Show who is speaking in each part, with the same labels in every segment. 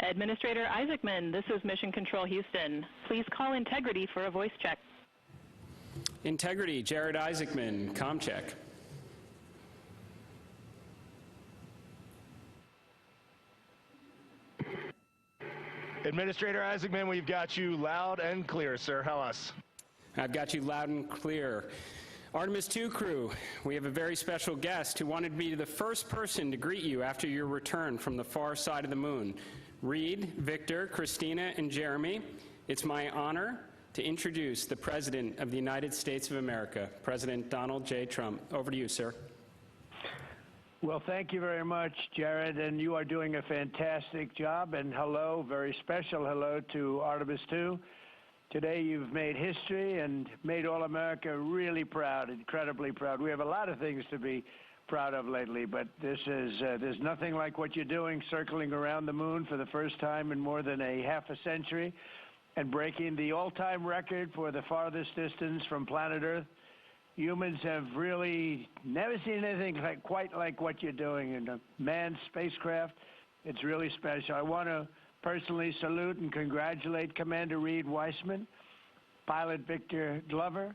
Speaker 1: Administrator Isaacman, this is Mission Control Houston. Please call Integrity for a voice check.
Speaker 2: Integrity, Jared Isaacman, comm check.
Speaker 3: Administrator Isaacman, we've got you loud and clear, sir. How us?
Speaker 2: I've got you loud and clear. Artemis II crew, we have a very special guest who wanted to be the first person to greet you after your return from the far side of the moon. Reed, Victor, Christina, and Jeremy, it's my honor to introduce the President of the United States of America, President Donald J. Trump. Over to you, sir.
Speaker 4: Well, thank you very much, Jared, and you are doing a fantastic job. And hello, very special hello to Artemis II. Today you've made history and made all America really proud, incredibly proud. We have a lot of things to be proud of lately, but this is there's nothing like what you're doing, circling around the moon for the first time in more than a half a century and breaking the all-time record for the farthest distance from planet Earth. Humans have really never seen anything quite like what you're doing in a manned spacecraft. It's really special. I want to personally salute and congratulate Commander Reed Weissman, Pilot Victor Glover,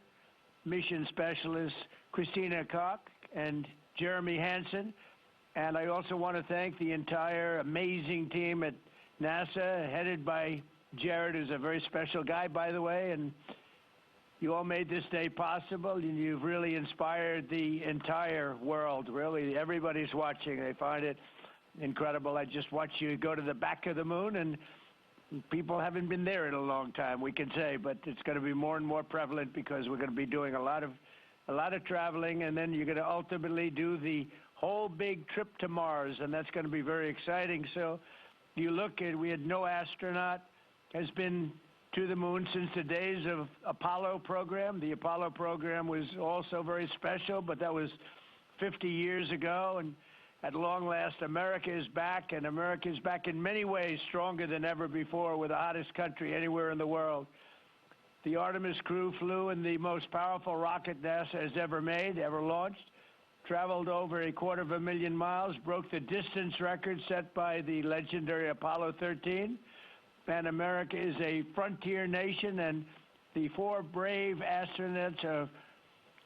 Speaker 4: Mission Specialist Christina Koch, and Jeremy Hansen. And I also want to thank the entire amazing team at NASA, headed by Jared, who's a very special guy, by the way, and you all made this day possible, and you've really inspired the entire world. Really, everybody's watching. They find it incredible. I just watched you go to the back of the moon, and people haven't been there in a long time, we can say, but it's going to be more and more prevalent because we're going to be doing a lot of traveling, and then you're going to ultimately do the whole big trip to Mars, and that's going to be very exciting. So you look at, we had no astronaut has been to the moon since the days of Apollo program. The Apollo program was also very special, but that was 50 years ago, and at long last, America is back, and America is back in many ways stronger than ever before. We're the hottest country anywhere in the world. The Artemis crew flew in the most powerful rocket NASA has ever made, ever launched, traveled over 250,000 miles, broke the distance record set by the legendary Apollo 13, and America is a frontier nation, and the four brave astronauts of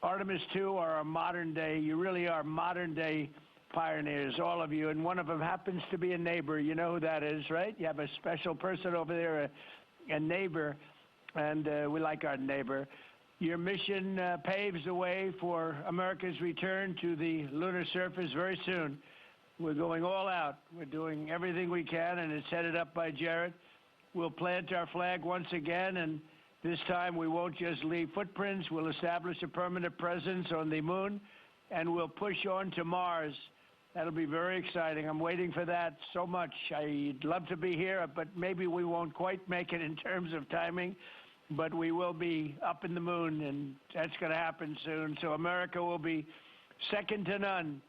Speaker 4: Artemis II are a modern day, you really are modern day pioneers, all of you, and one of them happens to be a neighbor. You know who that is, right? You have a special person over there, a neighbor, and we like our neighbor. Your mission paves the way for America's return to the lunar surface very soon. We're going all out. We're doing everything we can, and it's headed up by Jared. We'll plant our flag once again, and this time we won't just leave footprints. We'll establish a permanent presence on the moon, and we'll push on to Mars. That'll be very exciting. I'm waiting for that so much. I'd love to be here, but maybe we won't quite make it in terms of timing, but we will be up in the moon, and that's going to happen soon. So America will be second to none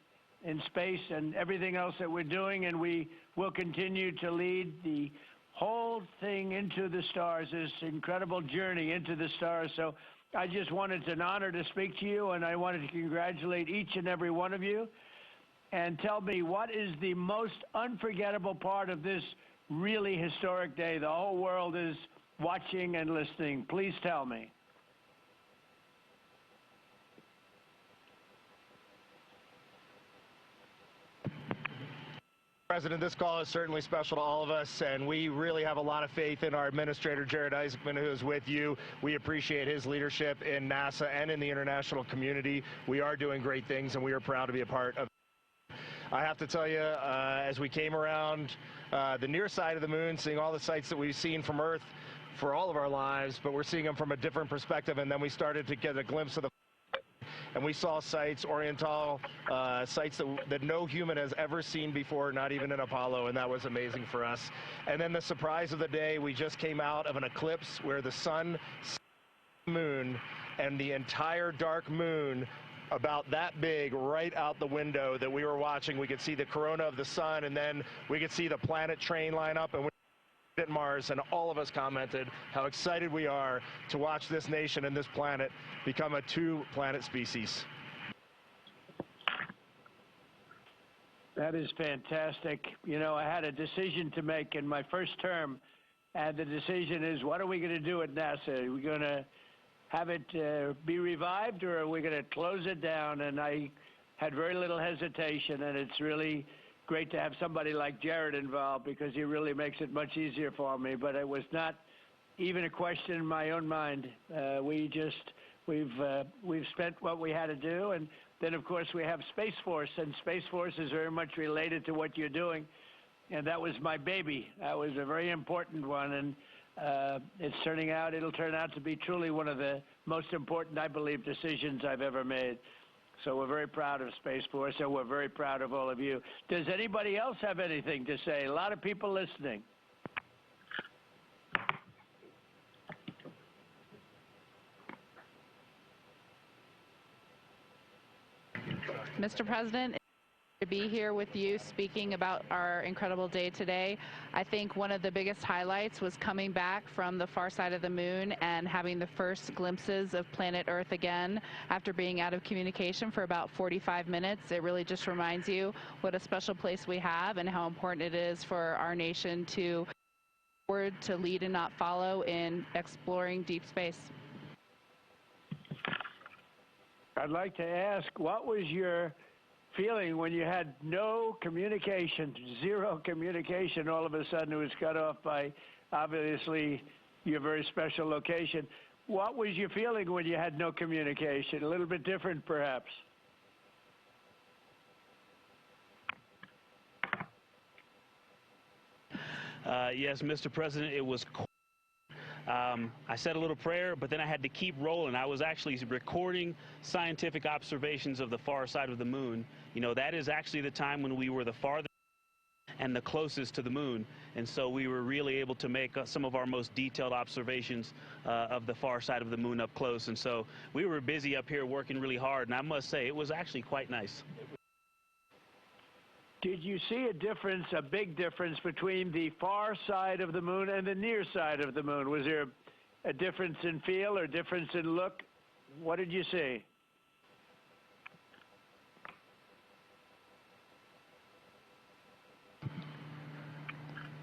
Speaker 4: in space and everything else that we're doing, and we will continue to lead the whole thing into the stars, this incredible journey into the stars. So I just wanted, it's an honor to speak to you, and I wanted to congratulate each and every one of you. And tell me, what is the most unforgettable part of this really historic day? The whole world is watching and listening. Please tell me.
Speaker 3: President, this call is certainly special to all of us, and we really have a lot of faith in our Administrator, Jared Isaacman, who is with you. We appreciate his leadership in NASA and in the international community. We are doing great things, and we are proud to be a part of. I have to tell you, as we came around the near side of the moon, seeing all the sights that we've seen from Earth for all of our lives, but we're seeing them from a different perspective, and then we started to get a glimpse of the and we saw sights, Oriental sights that no human has ever seen before, not even in Apollo, and that was amazing for us. And then the surprise of the day, we just came out of an eclipse where the sun, moon, and the entire dark moon about that big right out the window that we were watching. We could see the corona of the sun, and then we could see the planet train line up, and at Mars, and all of us commented how excited we are to watch this nation and this planet become a two-planet species.
Speaker 4: That is fantastic. You know, I had a decision to make in my first term, and the decision is, what are we going to do at NASA? Are we going to have it be revived, or are we going to close it down? And I had very little hesitation, and it's really great to have somebody like Jared involved, because he really makes it much easier for me. But it was not even a question in my own mind. We've spent what we had to do, and then of course we have Space Force, and Space Force is very much related to what you're doing, and that was my baby. That was a very important one, and it'll turn out to be truly one of the most important, I believe, decisions I've ever made. So we're very proud of Space Force, and we're very proud of all of you. Does anybody else have anything to say? A lot of people listening.
Speaker 5: Mr. President, to be here with you speaking about our incredible day today. I think one of the biggest highlights was coming back from the far side of the moon and having the first glimpses of planet Earth again after being out of communication for about 45 minutes. It really just reminds you what a special place we have and how important it is for our nation to lead and not follow in exploring deep space.
Speaker 4: I'd like to ask, what was your feeling when you had no communication, zero communication? All of a sudden it was cut off by, obviously, your very special location. What was your feeling when you had no communication? A little bit different, perhaps?
Speaker 6: Yes, Mr. President, it was I said a little prayer, but then I had to keep rolling. I was actually recording scientific observations of the far side of the moon. You know, that is actually the time when we were the farthest and the closest to the moon. And so we were really able to make some of our most detailed observations of the far side of the moon up close. And so we were busy up here working really hard. And I must say, it was actually quite nice.
Speaker 4: Did you see a difference, a big difference, between the far side of the moon and the near side of the moon? Was there a difference in feel or difference in look? What did you see?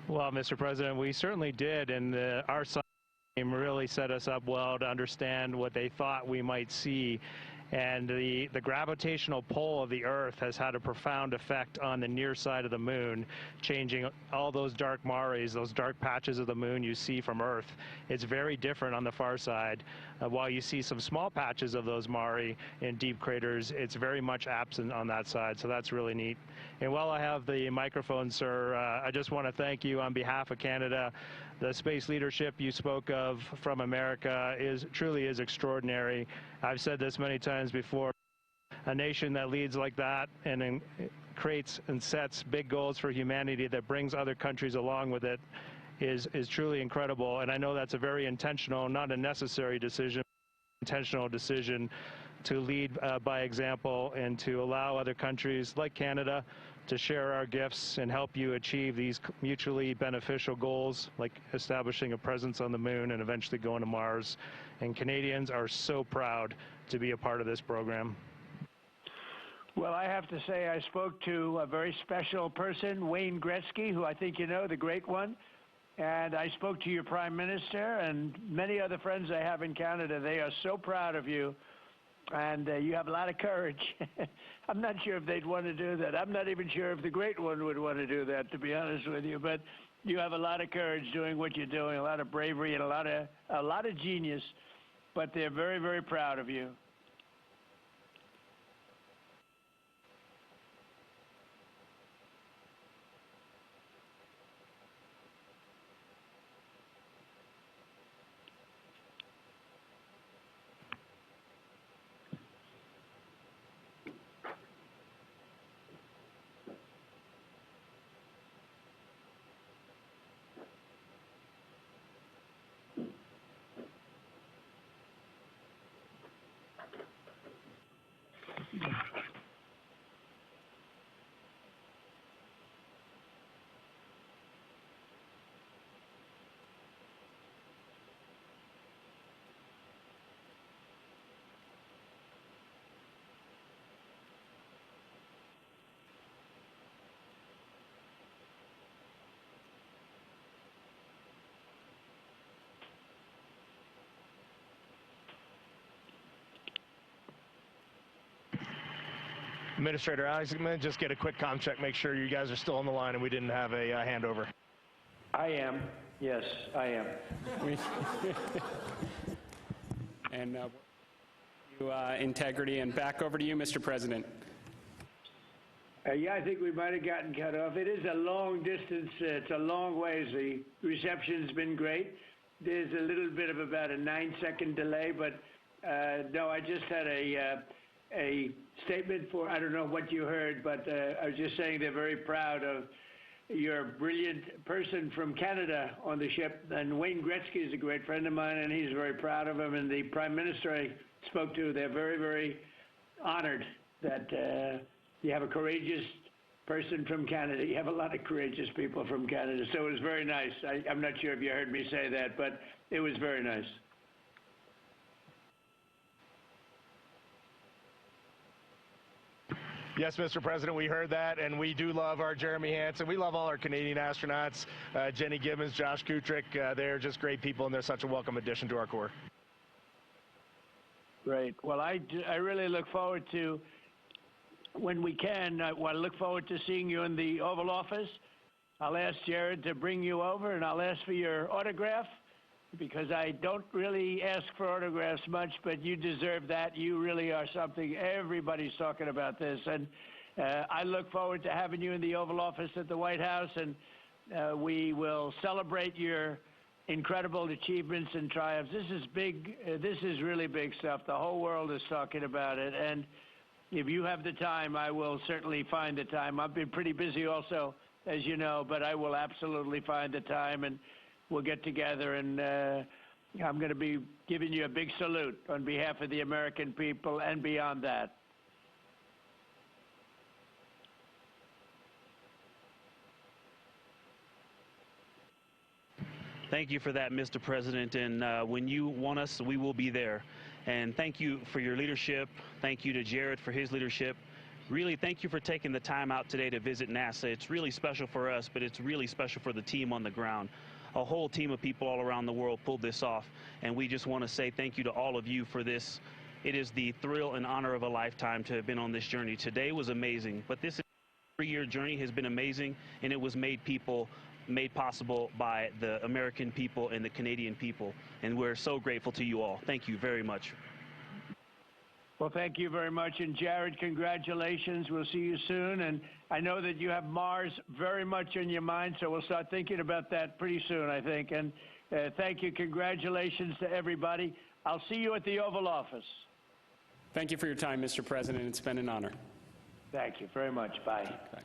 Speaker 7: Well, Mr. President, we certainly did, and our science team really set us up well to understand what they thought we might see. And the gravitational pull of the Earth has had a profound effect on the near side of the moon, changing all those dark mares, those dark patches of the moon you see from Earth. It's very different on the far side. While you see some small patches of those mare in deep craters, it's very much absent on that side, so that's really neat. And while I have the microphone, sir, I just want to thank you on behalf of Canada. The space leadership you spoke of from America truly is extraordinary. I've said this many times before. A nation that leads like that and creates and sets big goals for humanity that brings other countries along with it is truly incredible. And I know that's a very intentional, not a necessary decision, intentional decision to lead by example and to allow other countries like Canada to share our gifts and help you achieve these mutually beneficial goals, like establishing a presence on the moon and eventually going to Mars. And Canadians are so proud to be a part of this program.
Speaker 4: Well, I have to say I spoke to a very special person, Wayne Gretzky, who I think you know, the great one. And I spoke to your Prime Minister and many other friends I have in Canada. They are so proud of you. And you have a lot of courage. I'm not sure if they'd want to do that. I'm not even sure if the great one would want to do that, to be honest with you. But you have a lot of courage doing what you're doing, a lot of bravery and a lot of genius. But they're very, very proud of you.
Speaker 3: Administrator Isaacman, just get a quick comm check, make sure you guys are still on the line and we didn't have a handover.
Speaker 4: I am. Yes, I am.
Speaker 2: And integrity, and back over to you, Mr. President.
Speaker 4: Yeah, I think we might have gotten cut off. It is a long distance. It's a long ways. The reception's been great. There's a little bit of about a 9-second delay, but no, I just had a statement for, I don't know what you heard, but I was just saying they're very proud of your brilliant person from Canada on the ship. And Wayne Gretzky is a great friend of mine, and he's very proud of him. And the Prime Minister I spoke to, they're very, very honored that you have a courageous person from Canada. You have a lot of courageous people from Canada. So it was very nice. I'm not sure if you heard me say that, but it was very nice.
Speaker 3: Yes, Mr. President, we heard that, and we do love our Jeremy Hansen. We love all our Canadian astronauts, Jenny Gibbons, Josh Kutrick. They're just great people, and they're such a welcome addition to our Corps.
Speaker 4: Great. Well, I really look forward to, when we can, I look forward to seeing you in the Oval Office. I'll ask Jared to bring you over, and I'll ask for your autograph, because I don't really ask for autographs much, but you deserve that. You really are something. Everybody's talking about this. And I look forward to having you in the Oval Office at the White House, and we will celebrate your incredible achievements and triumphs. This is big. This is really big stuff. The whole world is talking about it. And if you have the time, I will certainly find the time. I've been pretty busy also, as you know, but I will absolutely find the time, and we'll get together, and I'm going to be giving you a big salute on behalf of the American people and beyond that.
Speaker 6: Thank you for that, Mr. President. And when you want us, we will be there. And thank you for your leadership. Thank you to Jared for his leadership. Really, thank you for taking the time out today to visit NASA. It's really special for us, but it's really special for the team on the ground. A whole team of people all around the world pulled this off, and we just want to say thank you to all of you for this. It is the thrill and honor of a lifetime to have been on this journey. Today was amazing, but this 3-year journey has been amazing, and it was made possible by the American people and the Canadian people, and we're so grateful to you all. Thank you very much.
Speaker 4: Well, thank you very much. And Jared, congratulations. We'll see you soon. And I know that you have Mars very much in your mind, so we'll start thinking about that pretty soon, I think. And thank you. Congratulations to everybody. I'll see you at the Oval Office.
Speaker 2: Thank you for your time, Mr. President. It's been an honor.
Speaker 4: Thank you very much. Bye.
Speaker 2: Bye.